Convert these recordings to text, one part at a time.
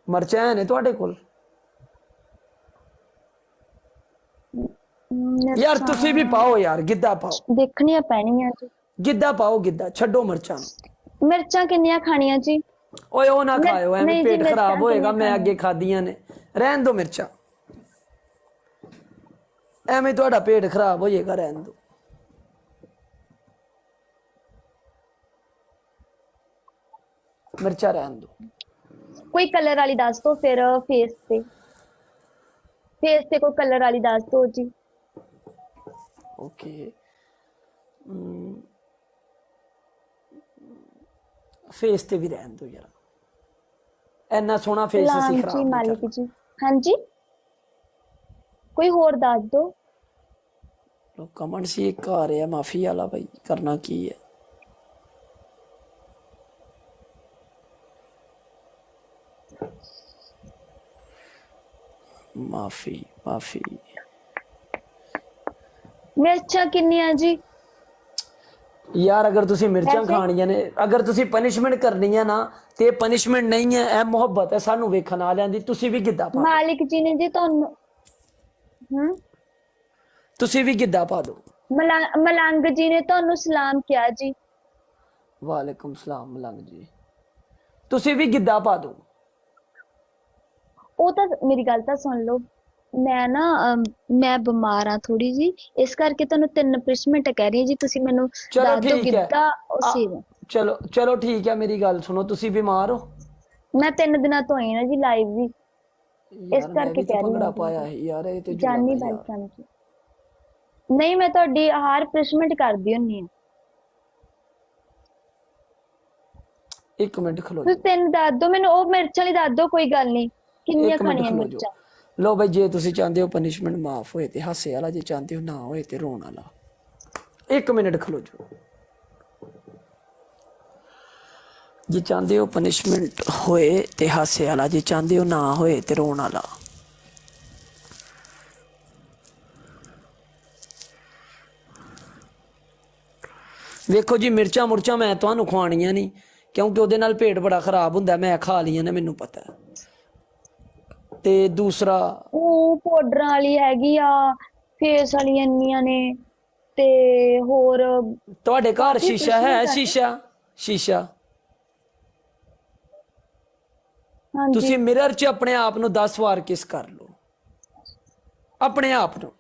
ਮਿਰਚਾਂ ਨੇ ਤੁਹਾਡੇ ਕੋਲ? यार तुसी भी पाओ यार, गिद्दा पाओ, देखनिया पैनियां जी। गिद्दा पाओ, गिद्दा छड्डो मिर्चां। मिर्चां किन्नियां खानियां जी? ओए ओ ना खाओ, एवें नहीं जी, पेट खराब होएगा। मैं खानियां? अगे खादियां ने, रहन दो मिर्चां, एवें तुहाडा पेट खराब हो जाएगा, रहन दो। मिर्चा रहन दो। कोई कलर वाली दस दो फिर फेस पे कोई कलर वाली दस दो जी। ओके, फेस ते भी रहन दो यार, इन्ना सोहना फेस असीं सलाम खराब जी नहीं मालिक करना। जी। हाँ जी, कोई होर दस दो। कमन सी एक आ रहा माफी वाला, भाई करना की है? माफी माफी। मिर्चां किन्नियां जी? यार अगर तुसी मिर्चां वैसे खानियां ने, अगर तुसी पनिशमेंट करनी है ना, ते पनिशमेंट नहीं है, ए मोहब्बत है सानू वेखण वालियां दी। तुसी भी गिद्दा पा दो, मालिक जी ने जी तुहानू तुसी भी गिद्दा पा दो। मलंग जी ने तुहानू सलाम किया जी। वालेकुम सलाम मलंग जी, तुसी भी गिद्दा पा दो। ਉਹ ਤਾਂ ਮੇਰੀ ਗੱਲ ਤਾਂ ਸੁਣ ਲਓ। ਮੈਂ ਨਾ ਮੈਂ ਬਿਮਾਰ ਆ ਥੋੜੀ ਜੀ, ਇਸ ਕਰਕੇ ਤੁਹਾਨੂੰ 3 ਮਿੰਟ ਕਹਿ ਰਹੀ ਹਾਂ ਜੀ, ਤੁਸੀਂ ਮੈਨੂੰ चलो ਦੱਸ ਦਿਓ ठीक है, ਗਿੱਧਾ ਉਸੇ ਨੂੰ। चलो चलो ठीक है, मेरी गल सुनो, तुसी बीमार हो? ਮੈਂ 3 ਦਿਨਾਂ ਤੋਂ ਆਈ ਨਾ ਜੀ ਲਾਈਵ ਵੀ, ਇਸ यार मैं ਕਰਕੇ भी तो ਕਹਿ ਰਹੀ भंगड़ा ਹਾਂ पाया ਜੀ। है यार, ये तो ਜਾਨੀ जुलम है ਬਾਈ यार। ਸਮਝੀ ਨਹੀਂ, ਮੈਂ ਤੁਹਾਡੀ ਹਰ ਮਿੰਟ ਕਰਦੀ ਹੁੰਨੀ ਆ। एक मिनट खलो ਤੁਸੀਂ जो, 3 ਦੱਸ ਦਿਓ ਮੈਨੂੰ, ਉਹ ਮਿਰਚਾਂ ਵਾਲੀ ਦੱਸ ਦਿਓ, ਕੋਈ ਗੱਲ ਨਹੀਂ, ਕਿੰਨੀਆਂ एक मिनट ਖਾਣੀਆਂ खलो जो। ਮਿਰਚਾਂ? लो भाई, जे तुसी चाहते हो पनिशमेंट माफ होए ते हासे वाला, जे चाहते हो ना होए ते रोन वाला। एक मिनट खलो जो, जे चाहते हो पनिशमेंट होए ते हासे वाला, जे चाहते हो ना होए ते रोन वाला। वेखो जी, मिर्चा मुर्चा मैं तुहानू खुआनियां नहीं, क्योंकि ਉਹਦੇ ਨਾਲ पेट बड़ा खराब ਹੁੰਦਾ, मैं खा लिया ने, मैनू पता है। ते दूसरा ਉਹ ਪਾਊਡਰਾਂ ਵਾਲੀ ਹੈਗੀ ਆ, ਫੇਸ ਵਾਲੀਆਂ ਇੰਨੀਆਂ ਨੇ, ਤੇ ਹੋਰ ਤੁਹਾਡੇ ਘਰ ਕਾਫੀ ਸ਼ੀਸ਼ਾ ਹੈ? punishment ਆ ਨੇ। ਸ਼ੀਸ਼ਾ, ਸ਼ੀਸ਼ਾ ਹਾਂਜੀ ਤੁਸੀਂ ਮਿਰਰ 'ਚ ਆਪਣੇ ਆਪ ਨੂੰ 10 ਵਾਰ ਕਿਸ ਕਰ ਲਓ, ਆਪਣੇ ਆਪ ਨੂੰ,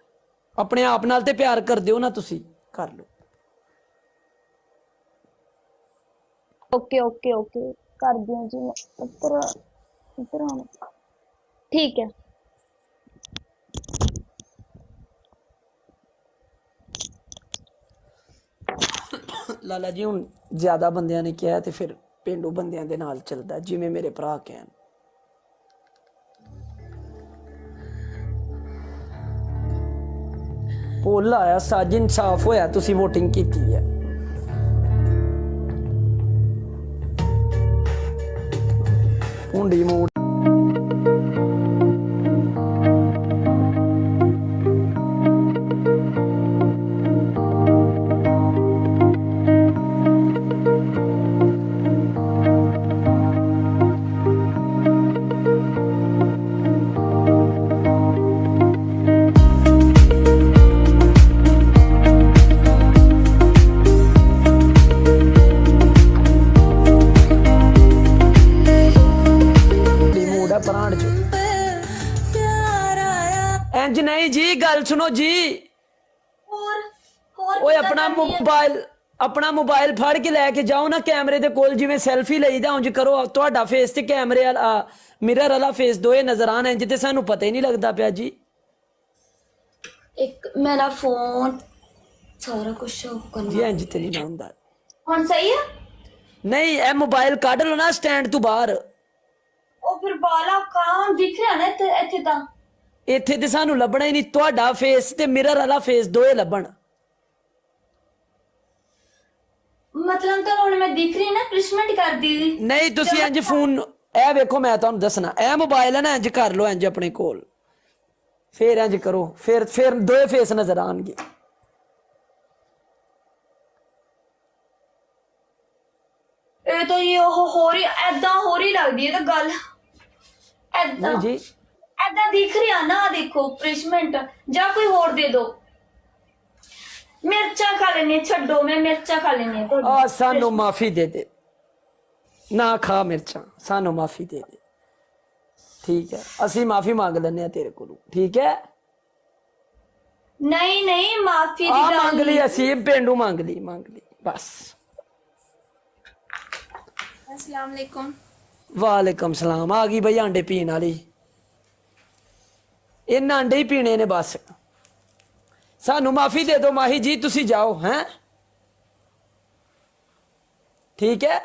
ਆਪਣੇ ਆਪ ਨਾਲ ਤੇ ਪਿਆਰ ਕਰਦੇ ਹੋ ਨਾ ਤੁਸੀਂ, ਕਰ ਲਓ। ਓਕੇ ਓਕੇ ਓਕੇ ਕਰਦੀ ਹਾਂ ਜੀ ਮੈਂ। ਉੱਪਰ ਉੱਪਰ ਆਉਣਾ ਠੀਕ ਹੈ। ਲਾਲਾ ਜੀ ਹੁਣ ਜ਼ਿਆਦਾ ਬੰਦਿਆਂ ਨੇ ਕਿਹਾ ਤੇ ਫਿਰ ਪੇਂਡੂ ਬੰਦਿਆਂ ਦੇ ਨਾਲ ਚੱਲਦਾ, ਜਿਵੇਂ ਮੇਰੇ ਭਰਾ ਕਹਿਣ। ਪੋਲ ਆਇਆ, ਸੱਜ ਇਨਸਾਫ ਹੋਇਆ, ਤੁਸੀਂ ਵੋਟਿੰਗ ਕੀਤੀ ਹੈ। ਹੁੰਡੀ ਮੂਡ ਪਰਾਂਠ ਚ ਇੰਜ ਨਹੀਂ ਜੀ, ਗੱਲ ਸੁਣੋ ਜੀ। ਓਏ ਆਪਣਾ ਮੋਬਾਈਲ ਫੜ ਕੇ ਲੈ ਕੇ ਜਾਓ ਨਾ ਕੈਮਰੇ ਦੇ ਕੋਲ, ਜਿਵੇਂ ਸੈਲਫੀ ਲਈਦਾ ਉਂਝ ਕਰੋ। ਤੁਹਾਡਾ ਫੇਸ ਤੇ ਕੈਮਰੇ ਵਾਲਾ ਮਿਰਰ ਵਾਲਾ ਫੇਸ ਦੋਏ ਨਜ਼ਰ ਆਣ, ਇੰਜ ਤੇ ਸਾਨੂੰ ਪਤਾ ਹੀ ਨਹੀਂ ਲੱਗਦਾ ਪਿਆ ਜੀ। ਇੱਕ ਮੇਰਾ ਫੋਨ ਸਾਰਾ ਕੁਝ ਕਰਨਾ ਜੀ ਇੰਜ ਤੇ ਨਹੀਂ ਨਾ ਹੁੰਦਾ। ਹੁਣ ਸਹੀ ਹੈ? ਨਹੀਂ, ਇਹ ਮੋਬਾਈਲ ਕੱਢ ਲਓ ਨਾ ਸਟੈਂਡ ਤੋਂ ਬਾਹਰ। ਉਹ ਫਿਰ ਬਾਲਾ ਕਾਂ ਦਿਖ ਰਿਹਾ ਨਾ ਇੱਥੇ ਤਾਂ। ਇੱਥੇ ਤੇ ਸਾਨੂੰ ਲੱਭਣਾ ਹੀ ਨਹੀਂ, ਤੁਹਾਡਾ ਫੇਸ ਤੇ ਮਿਰਰ ਵਾਲਾ ਫੇਸ ਦੋਏ ਲੱਭਣ। ਮਤਲਬ ਤਾਂ ਹੁਣ ਮੈਂ ਦਿਖ ਰਹੀ ਨਾ, ਪ੍ਰਿਸ਼ਮੈਂਟ ਕਰਦੀ। ਨਹੀਂ ਤੁਸੀਂ ਇੰਜ ਫੋਨ, ਇਹ ਵੇਖੋ ਮੈਂ ਤੁਹਾਨੂੰ ਦੱਸਣਾ, ਇਹ ਮੋਬਾਈਲ ਹੈ ਨਾ, ਇੰਜ ਕਰ ਲਓ ਇੰਜ ਆਪਣੇ ਕੋਲ, ਫਿਰ ਇੰਜ ਕਰੋ, ਫਿਰ ਦੋਏ ਫੇਸ ਨਜ਼ਰ ਆਣਗੇ। ਇਹ ਤਾਂ ਇਹ ਹੋ ਰਹੀ ਐਦਾਂ ਹੋ ਰਹੀ ਲੱਗਦੀ ਹੈ ਤਾਂ ਗੱਲ। ਐਦਾਂ ਜੀ ਐਦਾਂ ਦਿਖ ਰਿਹਾ ਨਾ, ਆਹ ਦੇਖੋ ਪ੍ਰਿਸ਼ਮੈਂਟ, ਜਾਂ ਕੋਈ ਹੋਰ ਦੇ ਦਿਓ। ਮਿਰਚਾਂ ਖਾ ਲੈਣੇ, ਛੱਡੋ, ਮੈਂ ਮਿਰਚਾਂ ਖਾ ਲੈਣੀ ਆ ਸਾਨੂੰ ਮਾਫੀ ਦੇ ਦੇ, ਨਾ ਖਾ ਮਿਰਚਾਂ, ਸਾਨੂੰ ਮਾਫੀ ਦੇ ਦੇ। ਠੀਕ ਹੈ, ਅਸੀਂ ਮਾਫੀ ਮੰਗ ਲੈਂਦੇ ਆ ਤੇਰੇ ਕੋਲੋਂ, ਠੀਕ ਹੈ? ਨਹੀਂ ਨਹੀਂ, ਮਾਫੀ ਦੀ ਆ ਗੱਲ ਮੰਗ ਲਈ ਨਹੀਂ। ਅਸੀਂ, ਪਿੰਡੂ ਮੰਗ ਲਈ ਬਸ। अस्सलाम वालेकुम। ਵਾਲੇਕਮ ਸਲਾਮ। ਆ ਗਈ ਬਈ ਆਂਡੇ ਪੀਣ ਵਾਲੀ, ਇਹਨਾਂ ਆਂਡੇ ਹੀ ਪੀਣੇ ਨੇ ਬਸ। ਸਾਨੂੰ ਮਾਫੀ ਦੇ ਦਿਓ ਮਾਹੀ ਜੀ, ਤੁਸੀਂ ਜਾਓ। ਹੈ ਠੀਕ ਹੈ।